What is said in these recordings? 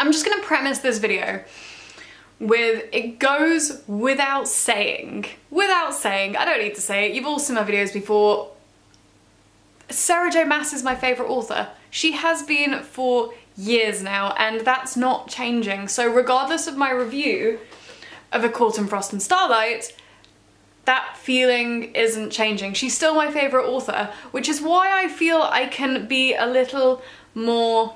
I'm just gonna premise this video with, it goes without saying, I don't need to say it, you've all seen my videos before, Sarah J Maas is my favourite author. She has been for years now, and that's not changing. So regardless of my review of A Court in Frost and Starlight, that feeling isn't changing. She's still my favourite author, which is why I feel I can be a little more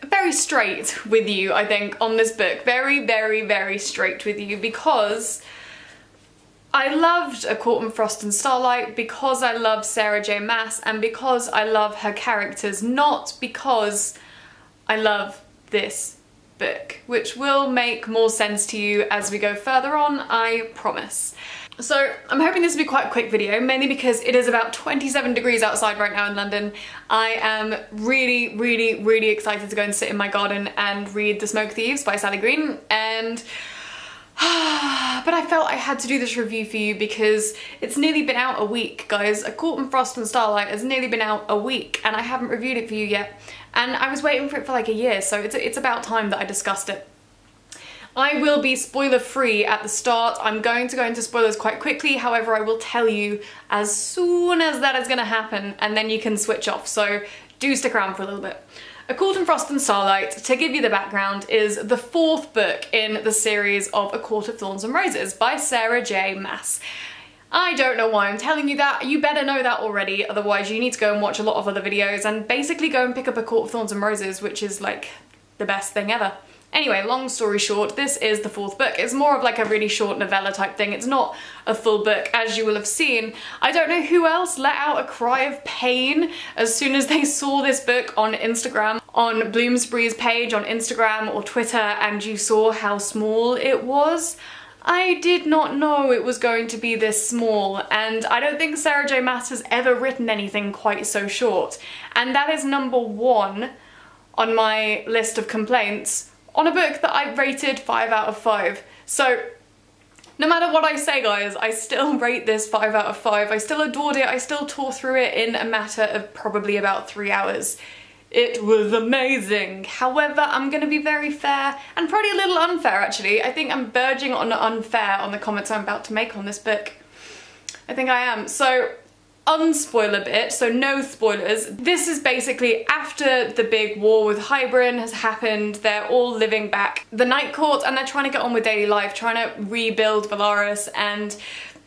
very straight with you, I think, on this book. Very, very, very straight with you, because I loved A Court in Frost and Starlight because I love Sarah J Maas and because I love her characters, not because I love this book, which will make more sense to you as we go further on, I promise. So I'm hoping this will be quite a quick video, mainly because it is about 27 degrees outside right now in London. I am really, really, really excited to go and sit in my garden and read The Smoke Thieves by Sally Green, and but I felt I had to do this review for you because it's nearly been out a week, guys. A Court in Frost and Starlight has nearly been out a week and I haven't reviewed it for you yet. And I was waiting for it for like a year, so it's about time that I discussed it. I will be spoiler free at the start. I'm going to go into spoilers quite quickly, however I will tell you as soon as that is going to happen and then you can switch off, so do stick around for a little bit. A Court in Frost and Starlight, to give you the background, is the 4th book in the series of A Court of Thorns and Roses by Sarah J Maas. I don't know why I'm telling you that, you better know that already, otherwise you need to go and watch a lot of other videos and basically go and pick up A Court of Thorns and Roses, which is like the best thing ever. Anyway, long story short, this is the 4th book. It's more of like a really short novella type thing. It's not a full book, as you will have seen. I don't know who else let out a cry of pain as soon as they saw this book on Instagram, on Bloomsbury's page on Instagram or Twitter, and you saw how small it was. I did not know it was going to be this small, and I don't think Sarah J Maas has ever written anything quite so short. And that is number 1 on my list of complaints on a book that I rated 5 out of 5. So no matter what I say, guys, I still rate this 5 out of 5. I still adored it. I still tore through it in a matter of probably about 3 hours. It was amazing. However, I'm gonna be very fair and probably a little unfair actually. I think I'm verging on unfair on the comments I'm about to make on this book. I think I am. So, unspoiler bit, so no spoilers. This is basically after the big war with Hybern has happened. They're all living back the Night Court and they're trying to get on with daily life, trying to rebuild Valaris and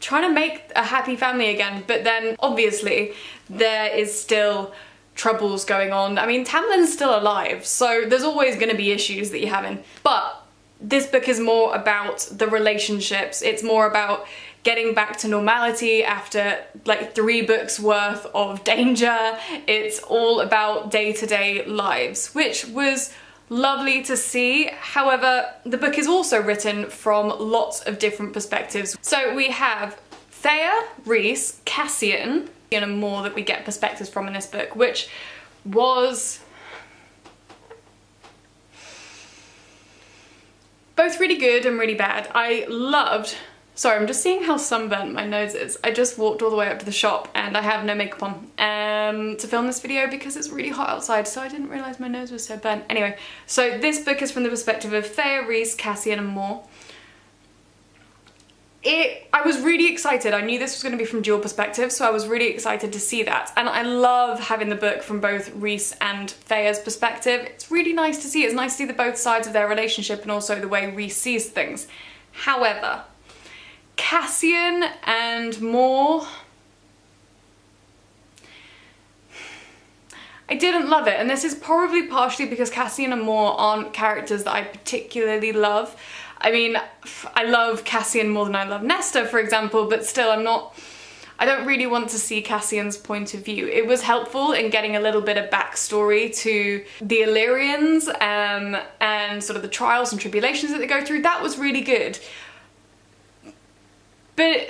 trying to make a happy family again. But then obviously there is still troubles going on. I mean, Tamlin's still alive, so there's always going to be issues that you're having. But this book is more about the relationships. It's more about getting back to normality after like 3 books worth of danger. It's all about day-to-day lives, which was lovely to see. However, the book is also written from lots of different perspectives. So we have Thea, Rhys, Cassian, and more that we get perspectives from in this book, which was both really good and really bad. I loved, sorry, I'm just seeing how sunburnt my nose is. I just walked all the way up to the shop and I have no makeup on to film this video because it's really hot outside, so I didn't realise my nose was so burnt. Anyway, so this book is from the perspective of Thea, Rhys, Cassian and more. I was really excited. I knew this was going to be from dual perspectives, so I was really excited to see that. And I love having the book from both Rhys and Thea's perspective. It's really nice to see. It's nice to see the both sides of their relationship and also the way Rhys sees things. However, Cassian and more, I didn't love it, and this is probably partially because Cassian and more aren't characters that I particularly love. I mean, I love Cassian more than I love Nesta, for example, but still I don't really want to see Cassian's point of view. It was helpful in getting a little bit of backstory to the Illyrians and sort of the trials and tribulations that they go through. That was really good. But,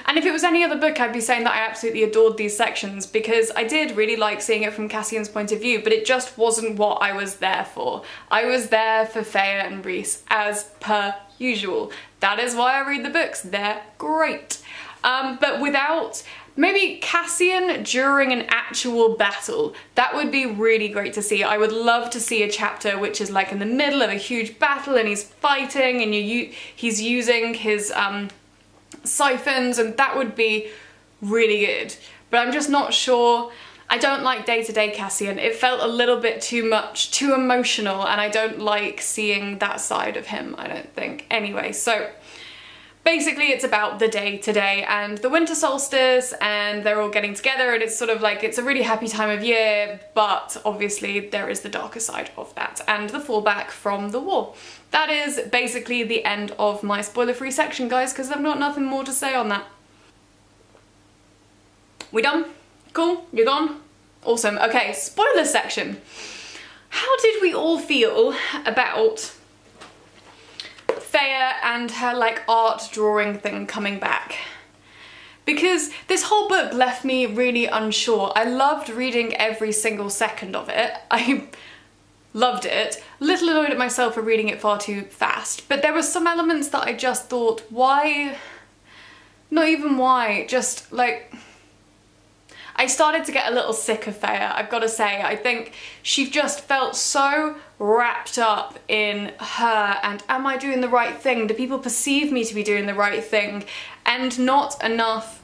and if it was any other book, I'd be saying that I absolutely adored these sections because I did really like seeing it from Cassian's point of view, but it just wasn't what I was there for. I was there for Thea and Rhys, as per usual. That is why I read the books. They're great. but without maybe Cassian during an actual battle. That would be really great to see. I would love to see a chapter which is like in the middle of a huge battle and he's fighting and he's using his siphons, and that would be really good. But I'm just not sure. I don't like day-to-day Cassian. It felt a little bit too much, too emotional, and I don't like seeing that side of him, I don't think. Anyway, so basically it's about the day-to-day and the winter solstice, and they're all getting together, and it's sort of like, it's a really happy time of year, but obviously there is the darker side of that and the fallback from the war. That is basically the end of my spoiler-free section, guys, because I've got nothing more to say on that. We done? Cool? You're gone? Awesome. Okay, spoiler section. How did we all feel about Feyre and her like art drawing thing coming back? Because this whole book left me really unsure. I loved reading every single second of it. I loved it. A little annoyed at myself for reading it far too fast, but there were some elements that I just thought, why? Not even why, just like, I started to get a little sick of Feyre, I've got to say. I think she just felt so wrapped up in her and am I doing the right thing? Do people perceive me to be doing the right thing? And not enough.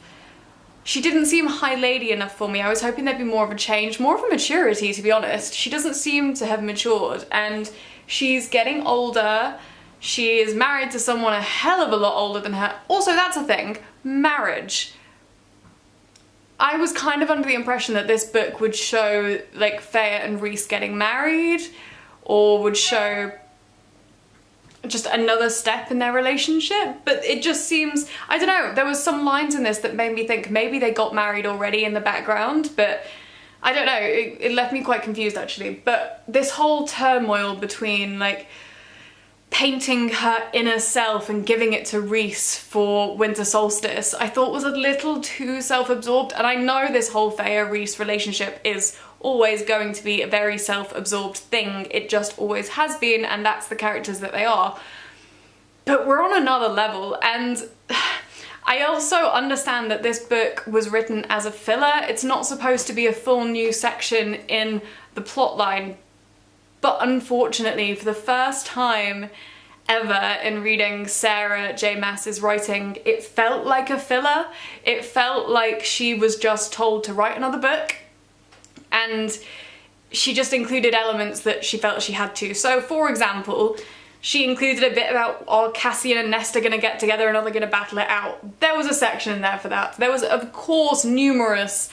She didn't seem high lady enough for me. I was hoping there'd be more of a change, more of a maturity, to be honest. She doesn't seem to have matured, and she's getting older. She is married to someone a hell of a lot older than her. Also, that's a thing, marriage. I was kind of under the impression that this book would show like Feyre and Rhys getting married, or would show just another step in their relationship, but it just seems, I don't know, there was some lines in this that made me think maybe they got married already in the background, but I don't know, it left me quite confused actually. But this whole turmoil between like painting her inner self and giving it to Rhys for winter solstice, I thought was a little too self-absorbed, and I know this whole Feyre-Rhys relationship is always going to be a very self-absorbed thing. It just always has been, and that's the characters that they are. But we're on another level, and I also understand that this book was written as a filler. It's not supposed to be a full new section in the plotline, but unfortunately, for the first time ever in reading Sarah J Maas's writing, it felt like a filler. It felt like she was just told to write another book, and she just included elements that she felt she had to. So, for example, she included a bit about, are Cassian and Nesta gonna get together and are they gonna battle it out? There was a section in there for that. There was, of course, numerous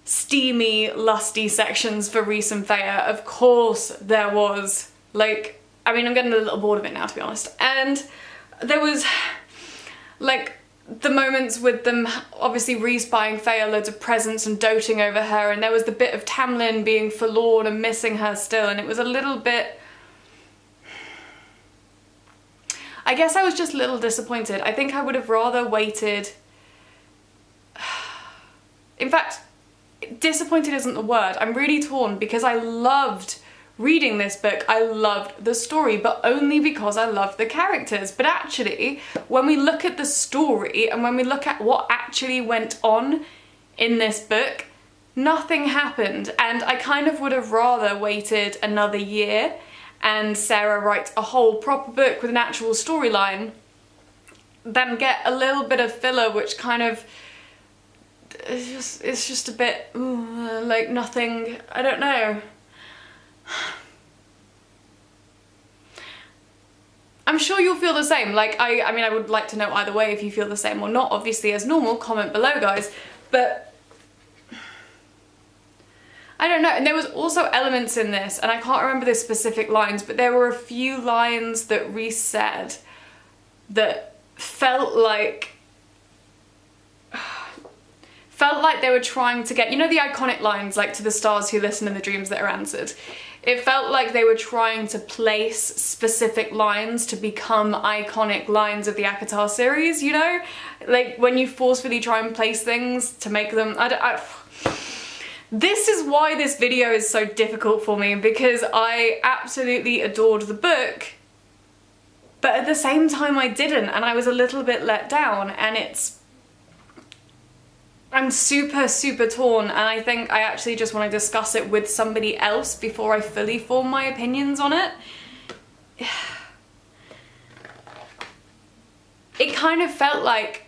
steamy, lusty sections for Rhys and Feyre. Of course there was. Like, I mean, I'm getting a little bored of it now, to be honest. And there was, like, the moments with them obviously Rhys buying Feyre loads of presents and doting over her, and there was the bit of Tamlin being forlorn and missing her still, and it was a little bit... I guess I was just a little disappointed. I think I would have rather waited... In fact, disappointed isn't the word. I'm really torn because I loved reading this book. I loved the story, but only because I loved the characters. But actually, when we look at the story and when we look at what actually went on in this book, nothing happened. And I kind of would have rather waited another year and Sarah writes a whole proper book with an actual storyline than get a little bit of filler which kind of it's just a bit like nothing. I don't know. I'm sure you'll feel the same. Like, I mean, I would like to know either way if you feel the same or not. Obviously, as normal, comment below, guys. But I don't know. And there was also elements in this, and I can't remember the specific lines, but there were a few lines that Rhys said that felt like they were trying to get, you know, the iconic lines like to the stars who listen and the dreams that are answered. It felt like they were trying to place specific lines to become iconic lines of the ACOTAR series, you know? Like when you forcefully try and place things to make them, This is why this video is so difficult for me, because I absolutely adored the book, but at the same time I didn't, and I was a little bit let down, and it's I'm super, super torn, and I think I actually just want to discuss it with somebody else before I fully form my opinions on it. It kind of felt like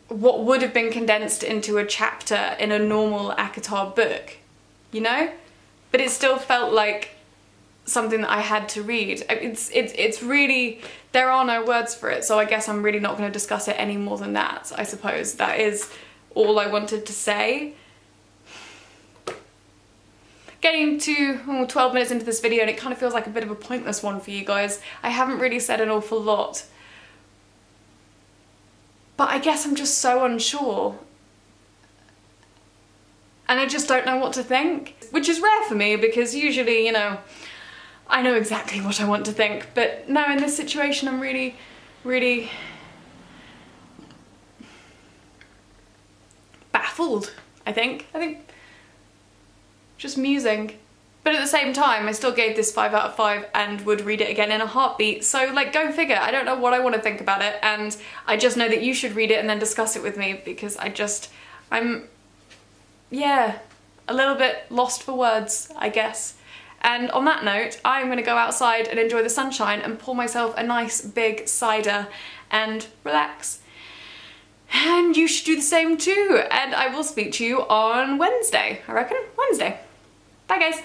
what would have been condensed into a chapter in a normal ACOTAR book, you know? But it still felt like something that I had to read. It's really, there are no words for it, so I guess I'm really not going to discuss it any more than that, I suppose. That is all I wanted to say. Getting to 12 minutes into this video, and it kind of feels like a bit of a pointless one for you guys. I haven't really said an awful lot. But I guess I'm just so unsure. And I just don't know what to think. Which is rare for me, because usually, you know, I know exactly what I want to think. But no, in this situation I'm really, really baffled, I think. Just musing. But at the same time, I still gave this 5 out of 5 and would read it again in a heartbeat. So, like, go figure. I don't know what I want to think about it, and I just know that you should read it and then discuss it with me, because I'm, yeah, a little bit lost for words, I guess. And on that note, I'm going to go outside and enjoy the sunshine and pour myself a nice big cider and relax. And you should do the same too. And I will speak to you on Wednesday, I reckon. Wednesday. Bye, guys.